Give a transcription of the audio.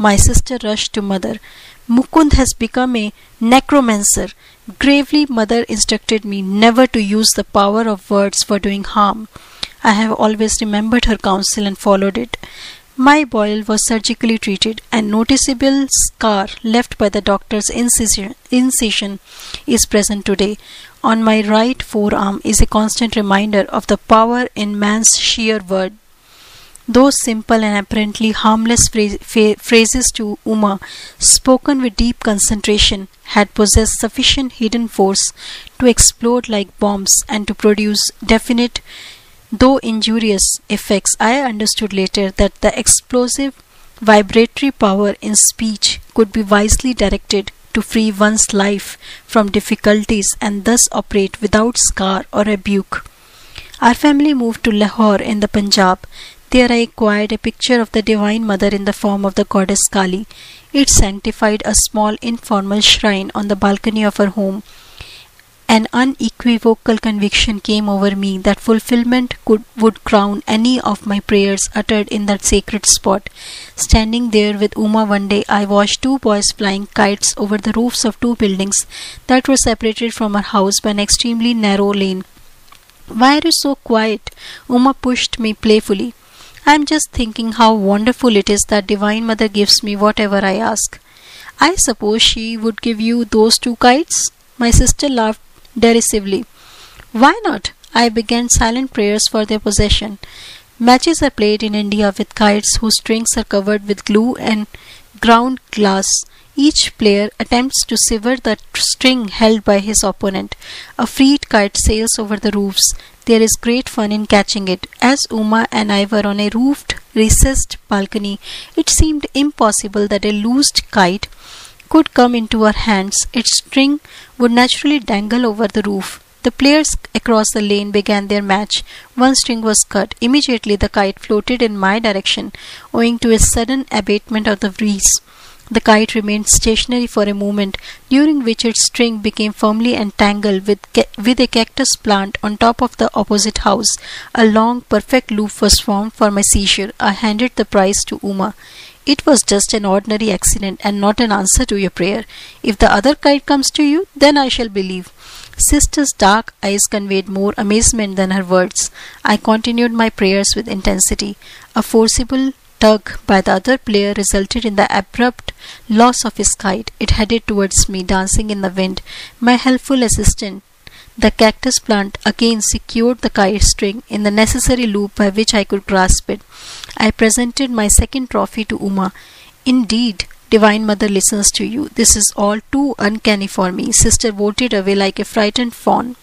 My sister rushed to mother. Mukund has become a necromancer. Gravely, mother instructed me never to use the power of words for doing harm. I have always remembered her counsel and followed it. My boil was surgically treated, and noticeable scar left by the doctor's incision is present today. On my right forearm is a constant reminder of the power in man's sheer word. Those simple and apparently harmless phrases to Uma, spoken with deep concentration, had possessed sufficient hidden force to explode like bombs and to produce definite, though injurious, effects. I understood later that the explosive vibratory power in speech could be wisely directed to free one's life from difficulties and thus operate without scar or rebuke. Our family moved to Lahore in the Punjab. There I acquired a picture of the Divine Mother in the form of the goddess Kali. It sanctified a small informal shrine on the balcony of our home. An unequivocal conviction came over me that fulfillment would crown any of my prayers uttered in that sacred spot. Standing there with Uma one day, I watched two boys flying kites over the roofs of two buildings that were separated from our house by an extremely narrow lane. "Why are you so quiet?" Uma pushed me playfully. "I am just thinking how wonderful it is that Divine Mother gives me whatever I ask." "I suppose she would give you those two kites?" My sister laughed derisively. "Why not?" I began silent prayers for their possession. Matches are played in India with kites whose strings are covered with glue and ground glass. Each player attempts to sever the string held by his opponent. A freed kite sails over the roofs. There is great fun in catching it. As Uma and I were on a roofed, recessed balcony, it seemed impossible that a loosed kite could come into our hands. Its string would naturally dangle over the roof. The players across the lane began their match. One string was cut. Immediately the kite floated in my direction, owing to a sudden abatement of the breeze. The kite remained stationary for a moment, during which its string became firmly entangled with a cactus plant on top of the opposite house. A long, perfect loop was formed for my seizure. I handed the prize to Uma. "It was just an ordinary accident and not an answer to your prayer. If the other kite comes to you, then I shall believe." Sister's dark eyes conveyed more amazement than her words. I continued my prayers with intensity. A forcible tug by the other player resulted in the abrupt loss of his kite. It headed towards me, dancing in the wind. My helpful assistant, the cactus plant, again secured the kite string in the necessary loop by which I could grasp it. I presented my second trophy to Uma. "Indeed, Divine Mother listens to you. This is all too uncanny for me." Sister bolted away like a frightened fawn.